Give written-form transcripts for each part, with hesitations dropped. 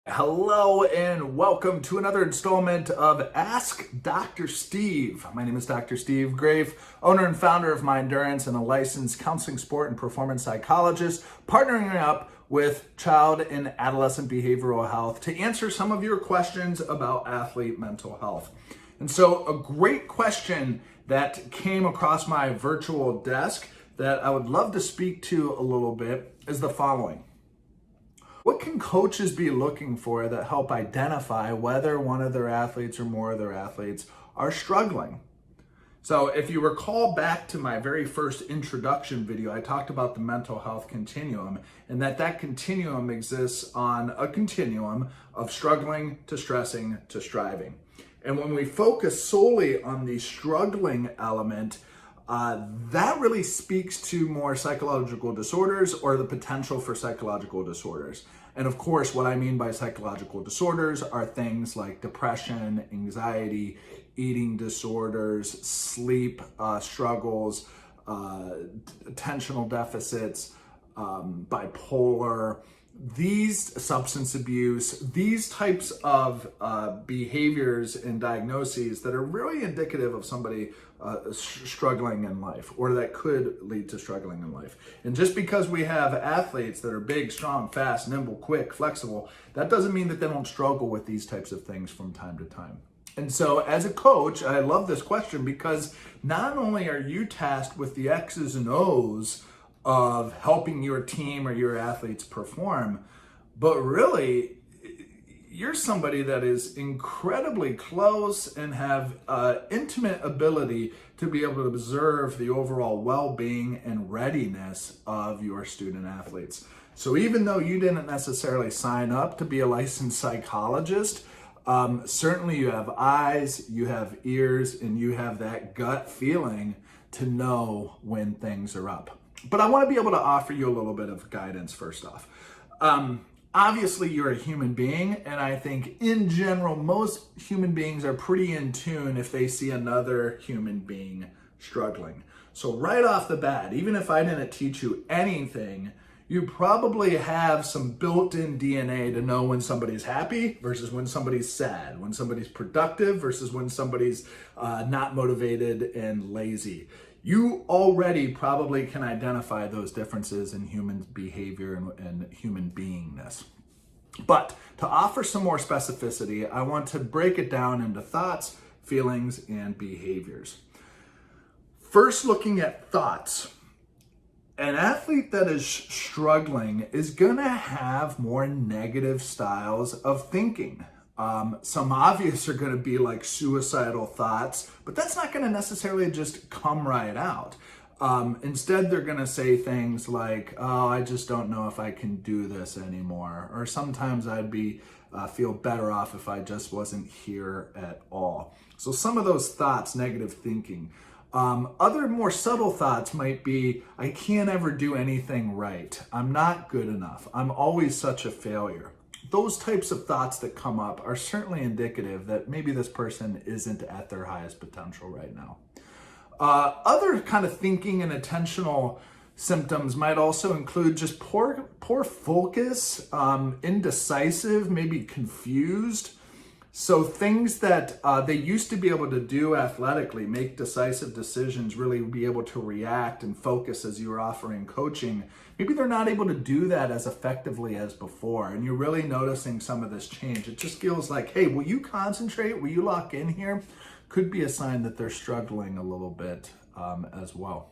Hello and welcome to another installment of Ask Dr. Steve. My name is Dr. Steve Graef, owner and founder of Mindurance and a licensed counseling, sport, and performance psychologist, partnering up with child and adolescent behavioral health to answer some of your questions about athlete mental health. And so a great question that came across my virtual desk that I would love to speak to a little bit is the following. What can coaches be looking for that help identify whether one of their athletes or more of their athletes are struggling? So if you recall back to my very first introduction video, I talked about the mental health continuum and that continuum exists on a continuum of struggling to stressing to striving. And when we focus solely on the struggling element, that really speaks to more psychological disorders or the potential for psychological disorders. And of course, what I mean by psychological disorders are things like depression, anxiety, eating disorders, sleep struggles, attentional deficits, bipolar, these substance abuse, these types of behaviors and diagnoses that are really indicative of somebody struggling in life, or that could lead to struggling in life. And just because we have athletes that are big, strong, fast, nimble, quick, flexible, that doesn't mean that they don't struggle with these types of things from time to time. And so as a coach, I love this question because not only are you tasked with the X's and O's of helping your team or your athletes perform, but really you're somebody that is incredibly close and have intimate ability to be able to observe the overall well-being and readiness of your student athletes. So even though you didn't necessarily sign up to be a licensed psychologist, certainly you have eyes, you have ears, and you have that gut feeling to know when things are up. But I want to be able to offer you a little bit of guidance first off. Obviously, you're a human being, and I think in general, most human beings are pretty in tune if they see another human being struggling. So right off the bat, even if I didn't teach you anything, you probably have some built-in DNA to know when somebody's happy versus when somebody's sad, when somebody's productive versus when somebody's not motivated and lazy. You already probably can identify those differences in human behavior and human beingness. But to offer some more specificity, I want to break it down into thoughts, feelings, and behaviors. First, looking at thoughts. An athlete that is struggling is going to have more negative styles of thinking. Some obvious are going to be like suicidal thoughts, but that's not going to necessarily just come right out. Instead, they're going to say things like, "Oh, I just don't know if I can do this anymore," or "Sometimes I'd feel better off if I just wasn't here at all." So some of those thoughts, negative thinking. Other more subtle thoughts might be, "I can't ever do anything right. I'm not good enough. I'm always such a failure." Those types of thoughts that come up are certainly indicative that maybe this person isn't at their highest potential right now. Other kind of thinking and attentional symptoms might also include just poor focus, indecisive, maybe confused. So things that they used to be able to do athletically, make decisive decisions, really be able to react and focus as you were offering coaching, maybe they're not able to do that as effectively as before. And you're really noticing some of this change. It just feels like, hey, will you concentrate? Will you lock in here? Could be a sign that they're struggling a little bit as well.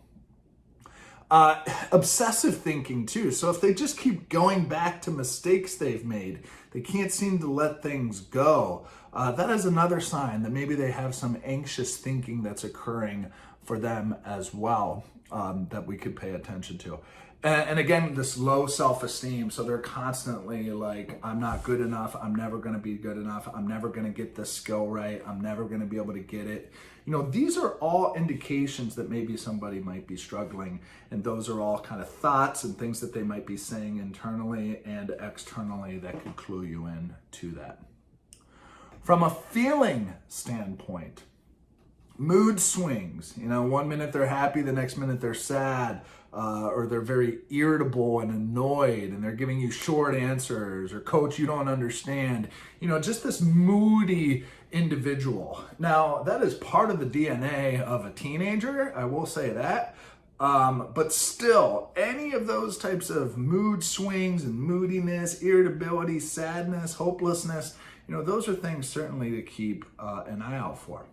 Obsessive thinking too. So if they just keep going back to mistakes they've made, they can't seem to let things go. That is another sign that maybe they have some anxious thinking that's occurring for them as well, that we could pay attention to. And again, this low self-esteem. So they're constantly like, "I'm not good enough. I'm never going to be good enough. I'm never going to get this skill right. I'm never going to be able to get it." You know, these are all indications that maybe somebody might be struggling. And those are all kind of thoughts and things that they might be saying internally and externally that could clue you in to that. From a feeling standpoint, Mood swings, one minute they're happy, the next minute they're sad, or they're very irritable and annoyed, and they're giving you short answers, or coach, you don't understand. Just this moody individual. Now, that is part of the DNA of a teenager, I will say that. But still, any of those types of mood swings and moodiness, irritability, sadness, hopelessness, those are things certainly to keep an eye out for.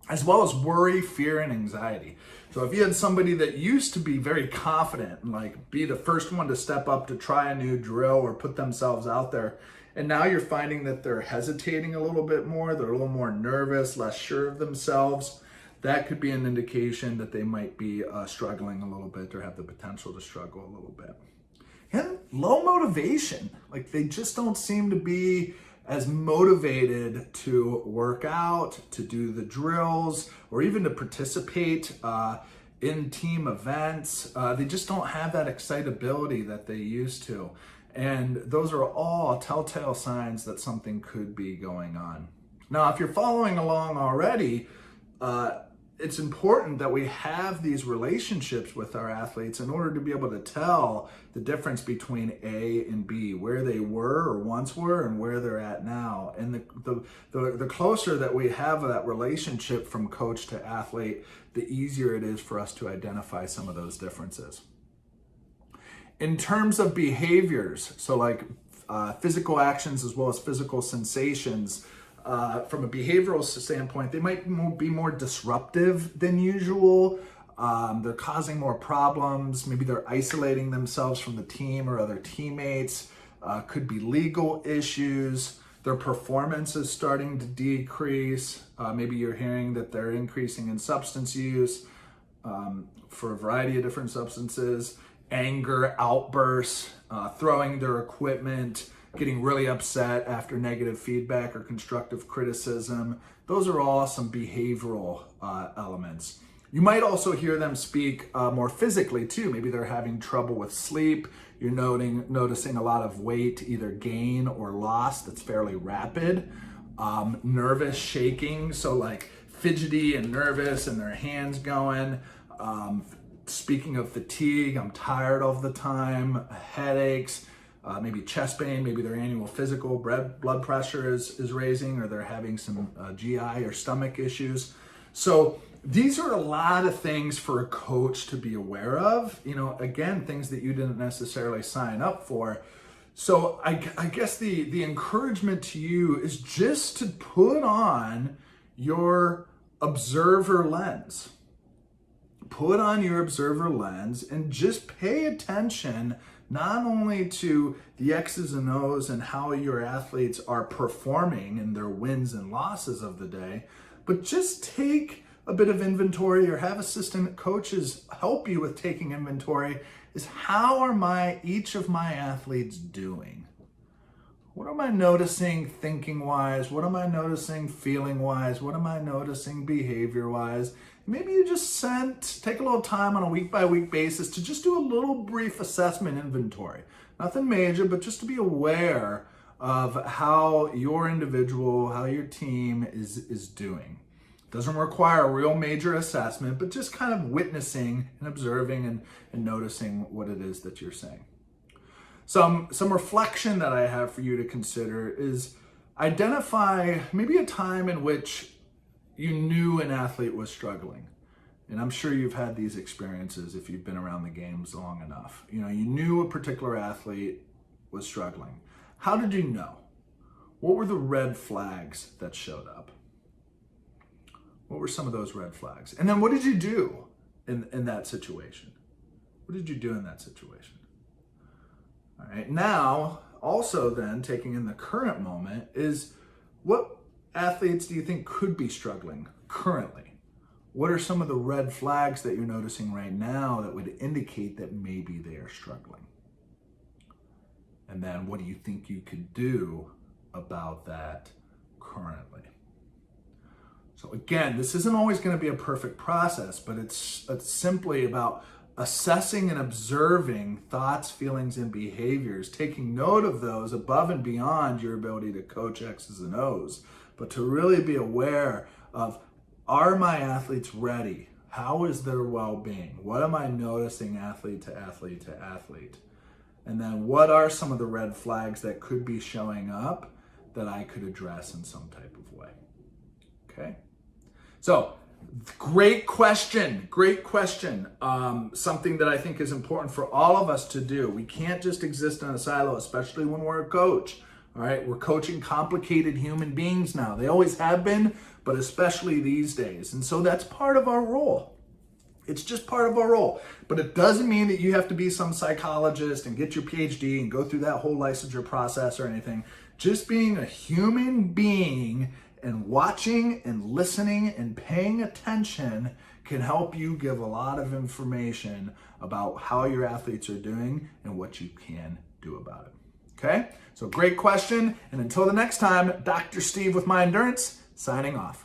As well as worry, fear, and anxiety. So if you had somebody that used to be very confident and be the first one to step up to try a new drill or put themselves out there, and now you're finding that they're hesitating a little bit more, they're a little more nervous, less sure of themselves, that could be an indication that they might be struggling a little bit or have the potential to struggle a little bit. And low motivation, they just don't seem to be as motivated to work out, to do the drills, or even to participate in team events. They just don't have that excitability that they used to. And those are all telltale signs that something could be going on. Now, if you're following along already, it's important that we have these relationships with our athletes in order to be able to tell the difference between A and B, where they were or once were and where they're at now. And the closer that we have that relationship from coach to athlete, the easier it is for us to identify some of those differences. In terms of behaviors, so physical actions as well as physical sensations, from a behavioral standpoint, they might be more disruptive than usual. They're causing more problems. Maybe they're isolating themselves from the team or other teammates. Could be legal issues. Their performance is starting to decrease. Maybe you're hearing that they're increasing in substance use for a variety of different substances. Anger, outbursts, throwing their equipment, getting really upset after negative feedback or constructive criticism. Those are all some behavioral elements. You might also hear them speak more physically too. Maybe they're having trouble with sleep. You're noticing a lot of weight, either gain or loss that's fairly rapid. Nervous shaking, so fidgety and nervous and their hands going. Speaking of fatigue, I'm tired all the time, headaches, maybe chest pain, maybe their annual physical blood pressure is raising, or they're having some GI or stomach issues. So these are a lot of things for a coach to be aware of, again, things that you didn't necessarily sign up for. So I guess the encouragement to you is just to put on your observer lens. Put on your observer lens and just pay attention not only to the X's and O's and how your athletes are performing in their wins and losses of the day, but just take a bit of inventory or have assistant coaches help you with taking inventory. Is how are each of my athletes doing? What am I noticing thinking-wise? What am I noticing feeling-wise? What am I noticing behavior-wise? Maybe you just take a little time on a week-by-week basis to just do a little brief assessment inventory. Nothing major, but just to be aware of how your individual, how your team is doing. Doesn't require a real major assessment, but just kind of witnessing and observing and noticing what it is that you're saying. Some reflection that I have for you to consider is identify maybe a time in which you knew an athlete was struggling. And I'm sure you've had these experiences if you've been around the games long enough. You knew a particular athlete was struggling. How did you know? What were the red flags that showed up? What were some of those red flags? And then what did you do in that situation? What did you do in that situation? All right, now, also then, taking in the current moment, is what athletes do you think could be struggling currently? What are some of the red flags that you're noticing right now that would indicate that maybe they are struggling? And then what do you think you could do about that currently? So again, this isn't always going to be a perfect process, but it's simply about assessing and observing thoughts, feelings, and behaviors, taking note of those above and beyond your ability to coach X's and O's, but to really be aware of Are my athletes ready? How is their well-being? What am I noticing athlete to athlete to athlete? And then what are some of the red flags that could be showing up that I could address in some type of way? Okay. So great question. Something that I think is important for all of us to do. We can't just exist in a silo, especially when we're a coach. All right. We're coaching complicated human beings now. They always have been, but especially these days. And so that's part of our role. It's just part of our role. But it doesn't mean that you have to be some psychologist and get your PhD and go through that whole licensure process or anything. Just being a human being and watching and listening and paying attention can help you give a lot of information about how your athletes are doing and what you can do about it. Okay? So great question. And until the next time, Dr. Steve with Mindurance, signing off.